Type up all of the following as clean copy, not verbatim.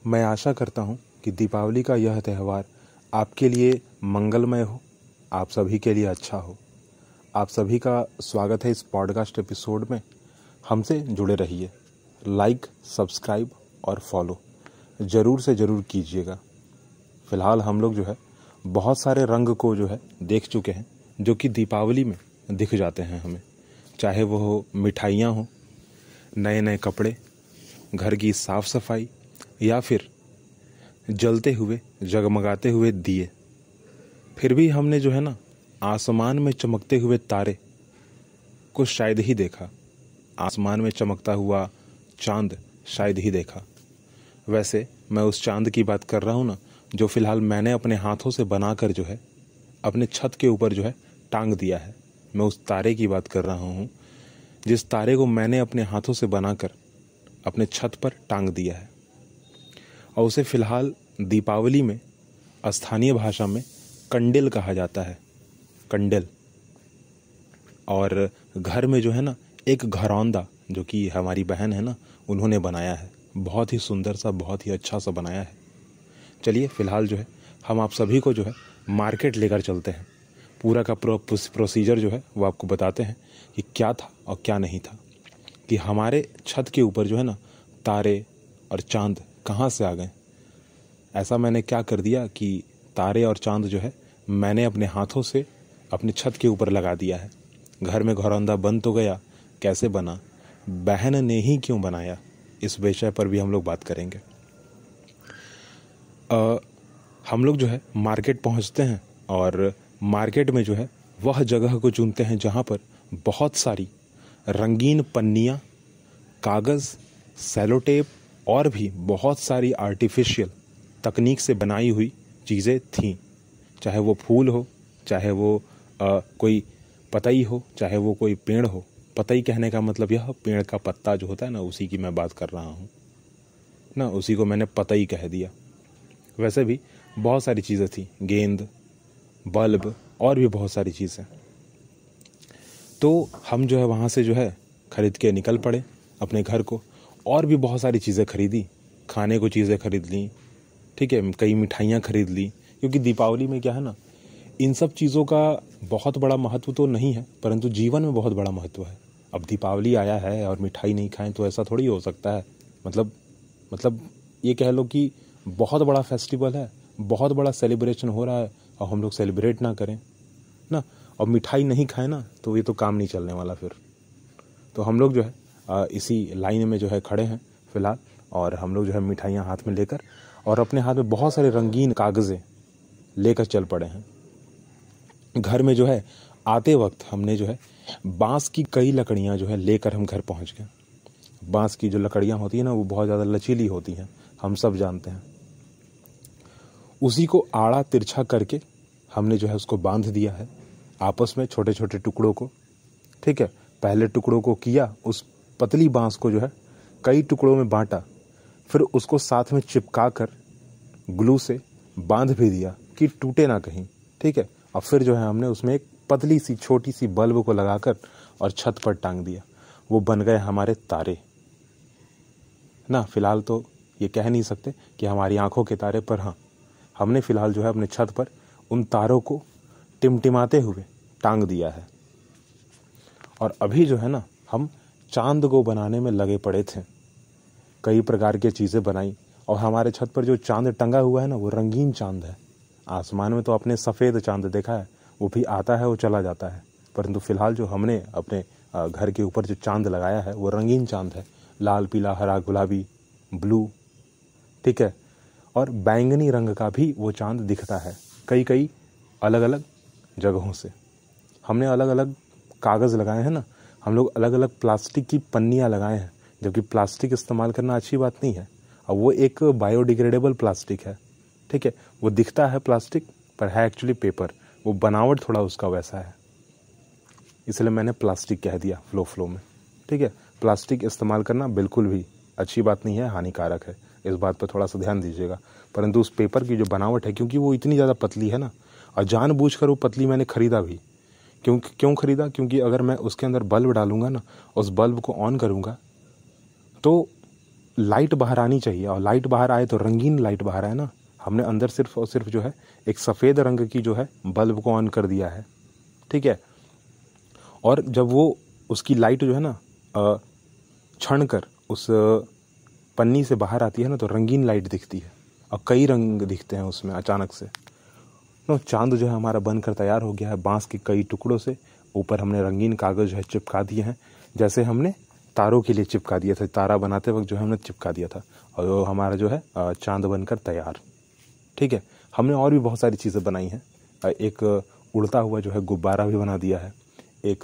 मैं आशा करता हूँ कि दीपावली का यह त्यौहार आपके लिए मंगलमय हो, आप सभी के लिए अच्छा हो। आप सभी का स्वागत है इस पॉडकास्ट एपिसोड में। हमसे जुड़े रहिए, लाइक, सब्सक्राइब और फॉलो ज़रूर से ज़रूर कीजिएगा। फ़िलहाल हम लोग बहुत सारे रंग को देख चुके हैं जो कि दीपावली में दिख जाते हैं हमें, चाहे वो हो मिठाइयाँ हो, नए नए कपड़े, घर की साफ़ सफाई या फिर जलते हुए जगमगाते हुए दिए। फिर भी हमने आसमान में चमकते हुए तारे को शायद ही देखा, आसमान में चमकता हुआ चांद शायद ही देखा। वैसे मैं उस चांद की बात कर रहा हूँ ना, जो फ़िलहाल मैंने अपने हाथों से बनाकर अपने छत के ऊपर टांग दिया है। मैं उस तारे की बात कर रहा हूँ जिस तारे को मैंने अपने हाथों से बनाकर अपने छत पर टांग दिया है, और उसे फ़िलहाल दीपावली में स्थानीय भाषा में कंडेल कहा जाता है, कंडेल। और घर में एक घरौंदा जो कि हमारी बहन है ना, उन्होंने बनाया है। बहुत ही सुंदर सा, बहुत ही अच्छा सा बनाया है। चलिए फ़िलहाल हम आप सभी को मार्केट लेकर चलते हैं। पूरा का प्रोसीजर वो आपको बताते हैं कि क्या था और क्या नहीं था, कि हमारे छत के ऊपर तारे और चांद कहाँ से आ गए। ऐसा मैंने क्या कर दिया कि तारे और चांद मैंने अपने हाथों से अपने छत के ऊपर लगा दिया है। घर में घरौंदा बन तो गया, कैसे बना, बहन ने ही क्यों बनाया, इस विषय पर भी हम लोग बात करेंगे। हम लोग मार्केट पहुंचते हैं और मार्केट में वह जगह को चुनते हैं जहां पर बहुत सारी रंगीन पन्नियां, कागज़, सेलोटेप और भी बहुत सारी आर्टिफिशियल तकनीक से बनाई हुई चीज़ें थीं। चाहे वो फूल हो, चाहे वो कोई पतई हो, चाहे वो कोई पेड़ हो। पतई कहने का मतलब यह पेड़ का पत्ता जो होता है ना, उसी की मैं बात कर रहा हूँ ना, उसी को मैंने पतई कह दिया। वैसे भी बहुत सारी चीज़ें थी, गेंद, बल्ब और भी बहुत सारी चीज़ें। तो हम वहाँ से खरीद के निकल पड़े अपने घर को। और भी बहुत सारी चीज़ें खरीदी, खाने को चीज़ें खरीद ली, ठीक है, कई मिठाइयाँ खरीद ली, क्योंकि दीपावली में क्या है ना, इन सब चीज़ों का बहुत बड़ा महत्व तो नहीं है, परंतु जीवन में बहुत बड़ा महत्व है। अब दीपावली आया है और मिठाई नहीं खाएं तो ऐसा थोड़ी हो सकता है। मतलब ये कह लो कि बहुत बड़ा फेस्टिवल है, बहुत बड़ा सेलिब्रेशन हो रहा है और हम लोग सेलिब्रेट ना करें ना, और मिठाई नहीं खाएं ना, तो ये तो काम नहीं चलने वाला फिर। तो हम लोग इसी लाइन में खड़े हैं फ़िलहाल, और हम लोग मिठाइयाँ हाथ में लेकर और अपने हाथ में बहुत सारे रंगीन कागज़ें लेकर चल पड़े हैं। घर में आते वक्त हमने बांस की कई लकड़ियाँ लेकर हम घर पहुँच गए। बांस की जो लकड़ियाँ होती हैं ना, वो बहुत ज़्यादा लचीली होती हैं, हम सब जानते हैं। उसी को आड़ा तिरछा करके हमने उसको बांध दिया है आपस में, छोटे छोटे टुकड़ों को, ठीक है। पहले टुकड़ों को किया, उस पतली बांस को कई टुकड़ों में बांटा, फिर उसको साथ में चिपका कर ग्लू से बांध भी दिया कि टूटे ना कहीं, ठीक है। और फिर हमने उसमें एक पतली सी छोटी सी बल्ब को लगाकर और छत पर टांग दिया। वो बन गए हमारे तारे ना। फिलहाल तो ये कह नहीं सकते कि हमारी आंखों के तारे, पर हाँ, हमने फिलहाल अपने छत पर उन तारों को टिमटिमाते हुए टांग दिया है। और अभी हम चांद को बनाने में लगे पड़े थे। कई प्रकार की चीज़ें बनाई, और हमारे छत पर जो चांद टंगा हुआ है ना, वो रंगीन चांद है। आसमान में तो आपने सफ़ेद चांद देखा है, वो भी आता है, वो चला जाता है, परंतु फिलहाल जो हमने अपने घर के ऊपर जो चांद लगाया है, वो रंगीन चांद है। लाल, पीला, हरा, गुलाबी, ब्लू, ठीक है, और बैंगनी रंग का भी वो चांद दिखता है, कई अलग अलग जगहों से। हमने अलग अलग कागज़ लगाए हैं ना, हम लोग अलग अलग प्लास्टिक की पन्नियाँ लगाए हैं, जबकि प्लास्टिक इस्तेमाल करना अच्छी बात नहीं है। और वो एक बायोडिग्रेडेबल प्लास्टिक है, ठीक है। वो दिखता है प्लास्टिक, पर है एक्चुअली पेपर। वो बनावट थोड़ा उसका वैसा है, इसलिए मैंने प्लास्टिक कह दिया फ्लो में, ठीक है। प्लास्टिक इस्तेमाल करना बिल्कुल भी अच्छी बात नहीं है, हानिकारक है, इस बात पर थोड़ा सा ध्यान दीजिएगा। परंतु उस पेपर की जो बनावट है, क्योंकि वो इतनी ज़्यादा पतली है ना, और जानबूझकर वो पतली मैंने ख़रीदा भी। क्यों ख़रीदा? क्योंकि अगर मैं उसके अंदर बल्ब डालूंगा ना, उस बल्ब को ऑन करूंगा, तो लाइट बाहर आनी चाहिए, और लाइट बाहर आए तो रंगीन लाइट बाहर आए ना। हमने अंदर सिर्फ और सिर्फ जो है एक सफ़ेद रंग की जो है बल्ब को ऑन कर दिया है, ठीक है। और जब वो उसकी लाइट जो है ना छण कर उस पन्नी से बाहर आती है ना, तो रंगीन लाइट दिखती है और कई रंग दिखते हैं उसमें अचानक से। तो चांद जो है हमारा बनकर तैयार हो गया है बांस के कई टुकड़ों से। ऊपर हमने रंगीन कागज़ जो है चिपका दिए हैं, जैसे हमने तारों के लिए चिपका दिया था, तारा बनाते वक्त जो है हमने चिपका दिया था, और वो हमारा जो है चांद बनकर तैयार, ठीक है। हमने और भी बहुत सारी चीज़ें बनाई हैं। एक उड़ता हुआ जो है गुब्बारा भी बना दिया है। एक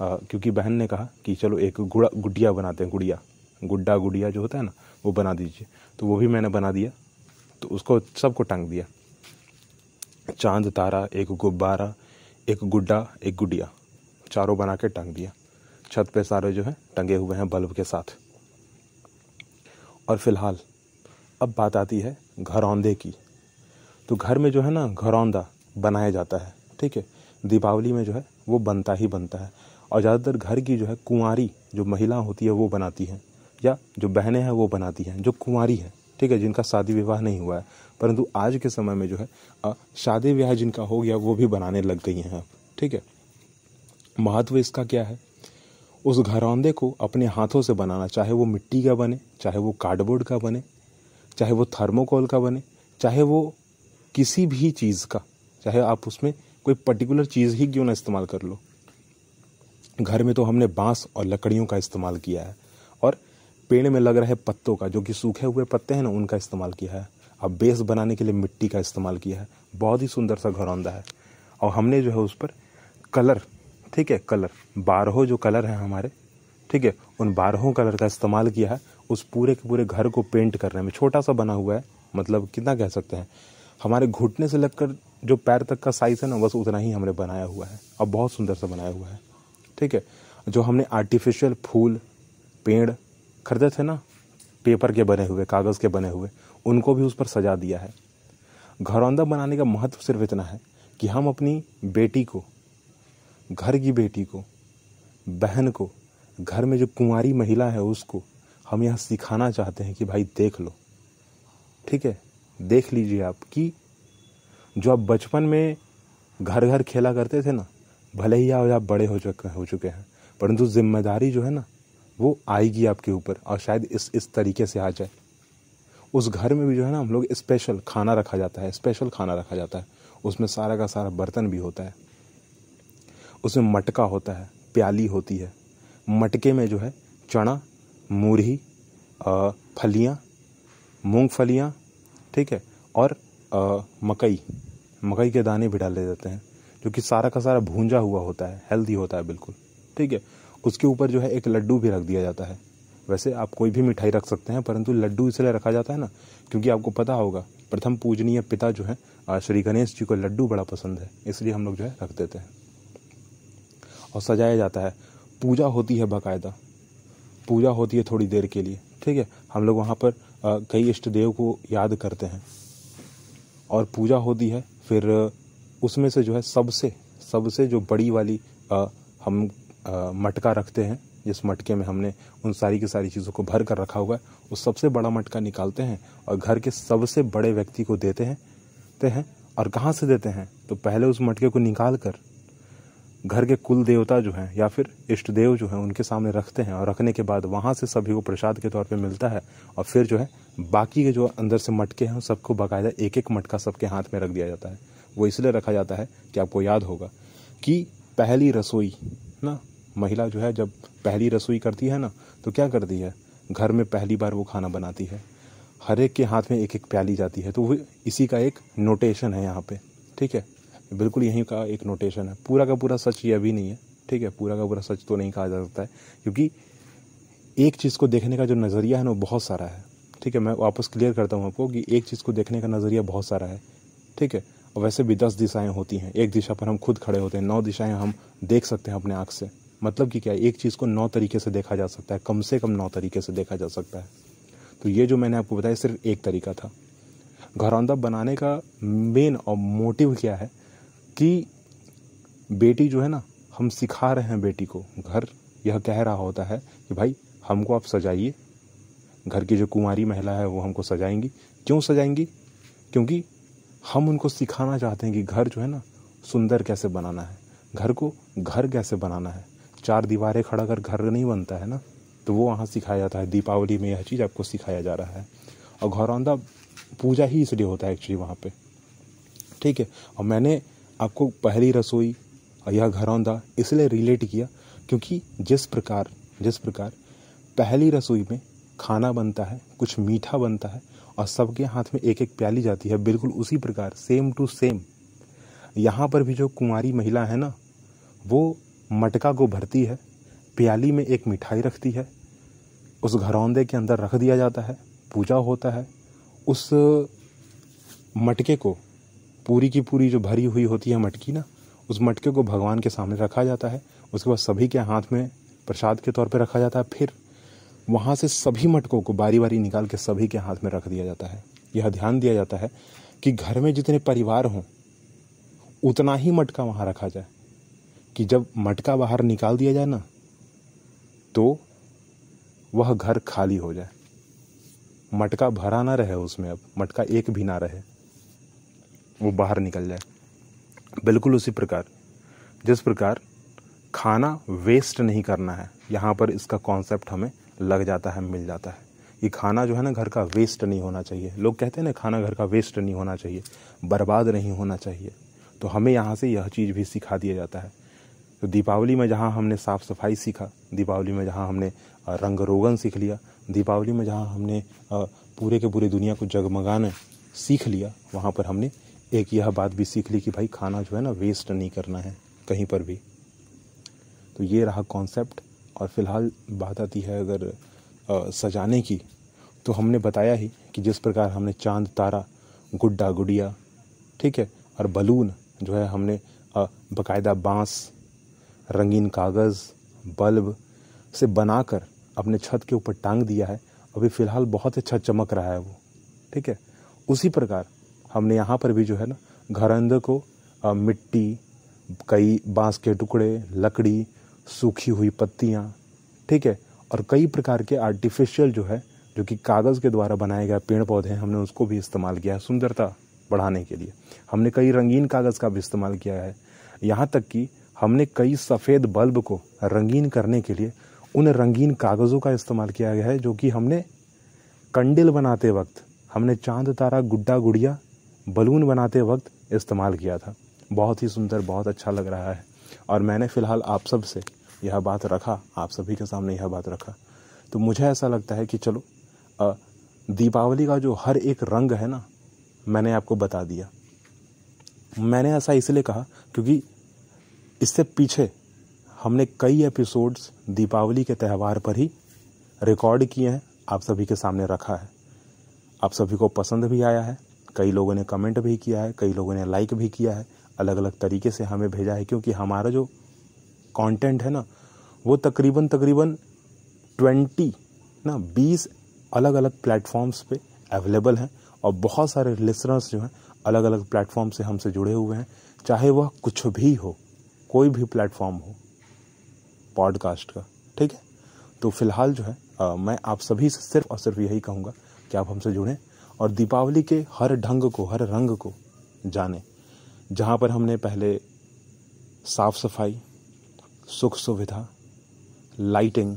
क्योंकि बहन ने कहा कि चलो एक गुड़िया बनाते हैं, गुड्डा गुड़िया जो होता है ना, वो बना दीजिए, तो वो भी मैंने बना दिया। तो उसको सबको टांग दिया, चांद, तारा, एक गुब्बारा, एक गुड्डा, एक गुड़िया, चारों बना के टांग दिया। छत पे सारे जो है टंगे हुए हैं बल्ब के साथ। और फिलहाल अब बात आती है घरौंदे की। तो घर में जो है ना घरौंदा बनाया जाता है, ठीक है। दीपावली में जो है वो बनता ही बनता है, और ज़्यादातर घर की जो है कुंवारी जो महिला होती है वो बनाती हैं, या जो बहनें हैं वो बनाती हैं, जो कुंवारी है, ठीक है, जिनका शादी विवाह नहीं हुआ है। परंतु आज के समय में जो है शादी विवाह जिनका हो गया वो भी बनाने लग गई हैं, ठीक है। महत्व इसका क्या है? उस घरौंदे को अपने हाथों से बनाना, चाहे वो मिट्टी का बने, चाहे वो कार्डबोर्ड का बने, चाहे वो थर्मोकोल का बने, चाहे वो किसी भी चीज़ का, चाहे आप उसमें कोई पर्टिकुलर चीज़ ही क्यों ना इस्तेमाल कर लो। घर में तो हमने बांस और लकड़ियों का इस्तेमाल किया है, और पेड़ में लग रहे पत्तों का, जो कि सूखे हुए पत्ते हैं ना, उनका इस्तेमाल किया है। अब बेस बनाने के लिए मिट्टी का इस्तेमाल किया है। बहुत ही सुंदर सा घरौंदा है। और हमने जो है उस पर कलर, ठीक है, कलर 12 जो कलर हैं हमारे, ठीक है, उन 12 कलर का इस्तेमाल किया है उस पूरे के पूरे घर को पेंट करने में। छोटा सा बना हुआ है, मतलब कितना कह सकते हैं, हमारे घुटने से लगकर जो पैर तक का साइज़ है ना, बस उतना ही हमने बनाया हुआ है, और बहुत सुंदर सा बनाया हुआ है, ठीक है। जो हमने आर्टिफिशियल फूल, पेड़ खरीदे थे ना, पेपर के बने हुए, कागज़ के बने हुए, उनको भी उस पर सजा दिया है। घरौंदा बनाने का महत्व सिर्फ इतना है कि हम अपनी बेटी को, घर की बेटी को, बहन को, घर में जो कुंवारी महिला है उसको हम यहाँ सिखाना चाहते हैं कि भाई देख लो, ठीक है, देख लीजिए आप कि जो आप बचपन में घर घर खेला करते थे ना, भले ही आप बड़े हो चुके हैं, परंतु जिम्मेदारी जो है ना वो आएगी आपके ऊपर, और शायद इस तरीके से आ जाए। उस घर में भी जो है ना हम लोग स्पेशल खाना रखा जाता है, स्पेशल खाना रखा जाता है। उसमें सारा का सारा बर्तन भी होता है, उसमें मटका होता है, प्याली होती है। मटके में जो है चना, मूरही, फलियाँ, मूंगफलियाँ, ठीक है, और मकई के दाने भी डाले जाते हैं, जो कि सारा का सारा भूंजा हुआ होता है, हेल्दी होता है बिल्कुल, ठीक है। उसके ऊपर जो है एक लड्डू भी रख दिया जाता है। वैसे आप कोई भी मिठाई रख सकते हैं, परंतु लड्डू इसलिए रखा जाता है ना, क्योंकि आपको पता होगा प्रथम पूजनीय पिता जो है श्री गणेश जी को लड्डू बड़ा पसंद है, इसलिए हम लोग जो है रख देते हैं। और सजाया जाता है, पूजा होती है, बाकायदा पूजा होती है थोड़ी देर के लिए, ठीक है। हम लोग वहाँ पर कई इष्ट देव को याद करते हैं और पूजा होती है। फिर उसमें से जो है सबसे जो बड़ी वाली हम मटका रखते हैं, जिस मटके में हमने उन सारी की सारी चीज़ों को भर कर रखा हुआ है, उस सबसे बड़ा मटका निकालते हैं और घर के सबसे बड़े व्यक्ति को देते हैं। और कहाँ से देते हैं? तो पहले उस मटके को निकाल कर घर के कुल देवता जो हैं या फिर इष्ट देव जो हैं उनके सामने रखते हैं, और रखने के बाद वहाँ से सभी को प्रसाद के तौर पे मिलता है। और फिर जो है बाकी के जो अंदर से मटके हैं सबको बाकायदा एक एक मटका सबके हाथ में रख दिया जाता है। वो इसलिए रखा जाता है कि आपको याद होगा कि पहली रसोई ना, महिला जो है जब पहली रसोई करती है ना, तो क्या करती है, घर में पहली बार वो खाना बनाती है, हर एक के हाथ में एक एक प्याली जाती है। तो वो इसी का एक नोटेशन है यहाँ पे, ठीक है, बिल्कुल यहीं का एक नोटेशन है। पूरा का पूरा सच ये अभी नहीं है, ठीक है, पूरा का पूरा सच तो नहीं कहा जा सकता है, क्योंकि एक चीज़ को देखने का जो नज़रिया है ना वो बहुत सारा है, ठीक है। मैं वापस क्लियर करता हूँ आपको कि एक चीज़ को देखने का नज़रिया बहुत सारा है, ठीक है। और वैसे भी 10 दिशाएं होती हैं, एक दिशा पर हम खुद खड़े होते हैं, 9 दिशाएं हम देख सकते हैं अपने आँख से। मतलब कि क्या है, एक चीज़ को 9 तरीके से देखा जा सकता है, कम से कम 9 तरीके से देखा जा सकता है। तो ये जो मैंने आपको बताया सिर्फ एक तरीका था। घरौंदा बनाने का मेन और मोटिव क्या है कि बेटी जो है ना, हम सिखा रहे हैं बेटी को, घर यह कह रहा होता है कि भाई हमको आप सजाइए, घर की जो कुंवारी महिला है वो हमको सजाएंगी। क्यों सजाएंगी? क्योंकि हम उनको सिखाना चाहते हैं कि घर जो है ना सुंदर कैसे बनाना है, घर को घर कैसे बनाना है। 4 दीवारें खड़ा कर घर नहीं बनता है ना, तो वो वहाँ सिखाया जाता है। दीपावली में यह चीज़ आपको सिखाया जा रहा है। और घरौंदा पूजा ही इसलिए होता है एक्चुअली वहाँ पे, ठीक है। और मैंने आपको पहली रसोई और यह घरौंदा इसलिए रिलेट किया क्योंकि जिस प्रकार पहली रसोई में खाना बनता है, कुछ मीठा बनता है और सबके हाथ में एक एक प्याली जाती है, बिल्कुल उसी प्रकार सेम टू सेम यहाँ पर भी जो कुंवारी महिला है ना, वो मटका को भरती है, प्याली में एक मिठाई रखती है, उस घरौंदे के अंदर रख दिया जाता है, पूजा होता है। उस मटके को पूरी की पूरी जो भरी हुई होती है मटकी ना, उस मटके को भगवान के सामने रखा जाता है। उसके बाद सभी के हाथ में प्रसाद के तौर पे रखा जाता है। फिर वहाँ से सभी मटकों को बारी बारी निकाल के सभी के हाथ में रख दिया जाता है। यह ध्यान दिया जाता है कि घर में जितने परिवार हों उतना ही मटका वहाँ रखा जाए, कि जब मटका बाहर निकाल दिया जाए ना तो वह घर खाली हो जाए, मटका भरा ना रहे उसमें, अब मटका एक भी ना रहे, वो बाहर निकल जाए। बिल्कुल उसी प्रकार जिस प्रकार खाना वेस्ट नहीं करना है, यहाँ पर इसका कॉन्सेप्ट हमें लग जाता है, मिल जाता है कि खाना जो है ना घर का वेस्ट नहीं होना चाहिए। लोग कहते हैं ना खाना घर का वेस्ट नहीं होना चाहिए, बर्बाद नहीं होना चाहिए। तो हमें यहाँ से यह चीज़ भी सिखा दिया जाता है। तो दीपावली में जहाँ हमने साफ़ सफाई सीखा, दीपावली में जहाँ हमने रंग रोगन सीख लिया, दीपावली में जहाँ हमने पूरे के पूरे दुनिया को जगमगाना सीख लिया, वहाँ पर हमने एक यह बात भी सीख ली कि भाई खाना जो है ना वेस्ट नहीं करना है कहीं पर भी। तो ये रहा कॉन्सेप्ट। और फिलहाल बात आती है अगर सजाने की, तो हमने बताया ही कि जिस प्रकार हमने चांद तारा, गुड्डा गुड़िया, ठीक है, और बलून जो है हमने बाकायदा बांस, रंगीन कागज़, बल्ब से बनाकर अपने छत के ऊपर टांग दिया है। अभी फ़िलहाल बहुत अच्छा चमक रहा है वो, ठीक है। उसी प्रकार हमने यहाँ पर भी जो है ना घरौंदे को मिट्टी, कई बांस के टुकड़े, लकड़ी, सूखी हुई पत्तियाँ, ठीक है, और कई प्रकार के आर्टिफिशियल जो है, जो कि कागज़ के द्वारा बनाए गए पेड़ पौधे हैं, हमने उसको भी इस्तेमाल किया है सुंदरता बढ़ाने के लिए। हमने कई रंगीन कागज़ का भी इस्तेमाल किया है। यहाँ तक कि हमने कई सफ़ेद बल्ब को रंगीन करने के लिए उन रंगीन कागज़ों का इस्तेमाल किया गया है जो कि हमने कंडिल बनाते वक्त, हमने चांद तारा, गुड्डा गुड़िया, बलून बनाते वक्त इस्तेमाल किया था। बहुत ही सुंदर, बहुत अच्छा लग रहा है। और मैंने फ़िलहाल आप सब से यह बात रखा, आप सभी के सामने यह बात रखा, तो मुझे ऐसा लगता है कि चलो दीपावली का जो हर एक रंग है ना, मैंने आपको बता दिया। मैंने ऐसा इसलिए कहा क्योंकि इससे पीछे हमने कई एपिसोड्स दीपावली के त्यौहार पर ही रिकॉर्ड किए हैं, आप सभी के सामने रखा है। आप सभी को पसंद भी आया है, कई लोगों ने कमेंट भी किया है, कई लोगों ने लाइक भी किया है, अलग अलग तरीके से हमें भेजा है। क्योंकि हमारा जो कंटेंट है ना वो तकरीबन 20 अलग अलग प्लेटफॉर्म्स पे अवेलेबल हैं। और बहुत सारे लिसनर्स जो हैं अलग अलग प्लेटफॉर्म से हमसे जुड़े हुए हैं, चाहे वह कुछ भी हो, कोई भी प्लेटफॉर्म हो पॉडकास्ट का, ठीक है। तो फिलहाल जो है मैं आप सभी से सिर्फ और सिर्फ यही कहूँगा कि आप हमसे जुड़ें और दीपावली के हर ढंग को, हर रंग को जानें। जहाँ पर हमने पहले साफ सफाई, सुख सुविधा, लाइटिंग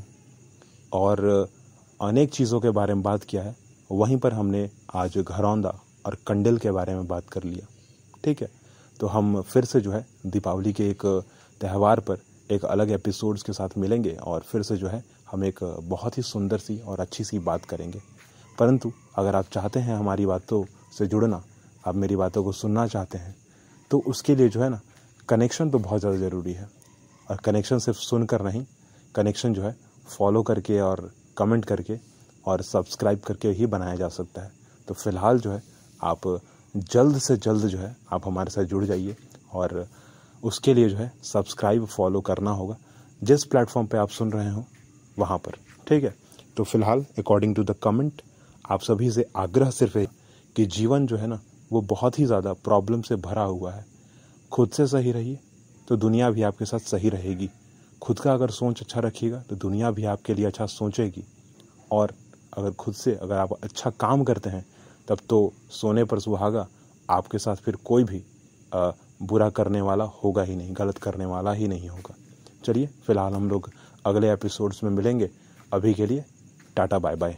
और अनेक चीज़ों के बारे में बात किया है, वहीं पर हमने आज घरौंदा और कंडिल के बारे में बात कर लिया, ठीक है। तो हम फिर से जो है दीपावली के एक त्यौहार पर एक अलग एपिसोड्स के साथ मिलेंगे और फिर से जो है हम एक बहुत ही सुंदर सी और अच्छी सी बात करेंगे। परंतु अगर आप चाहते हैं हमारी बातों से जुड़ना, आप मेरी बातों को सुनना चाहते हैं, तो उसके लिए जो है ना कनेक्शन तो बहुत ज़्यादा ज़रूरी है। और कनेक्शन सिर्फ सुनकर नहीं, कनेक्शन जो है फॉलो करके और कमेंट करके और सब्सक्राइब करके ही बनाया जा सकता है। तो फिलहाल जो है आप जल्द से जल्द जो है आप हमारे साथ जुड़ जाइए और उसके लिए जो है सब्सक्राइब फॉलो करना होगा जिस प्लेटफॉर्म पे आप सुन रहे हो वहाँ पर, ठीक है। तो फिलहाल अकॉर्डिंग टू द कमेंट आप सभी से आग्रह सिर्फ है कि जीवन जो है ना वो बहुत ही ज़्यादा प्रॉब्लम से भरा हुआ है। खुद से सही रहिए तो दुनिया भी आपके साथ सही रहेगी। खुद का अगर सोच अच्छा रखिएगा तो दुनिया भी आपके लिए अच्छा सोचेगी। और अगर खुद से अगर आप अच्छा काम करते हैं तब तो सोने पर सुहागा, आपके साथ फिर कोई भी बुरा करने वाला होगा ही नहीं, गलत करने वाला ही नहीं होगा। चलिए फिलहाल हम लोग अगले एपिसोड्स में मिलेंगे। अभी के लिए टाटा बाय बाय।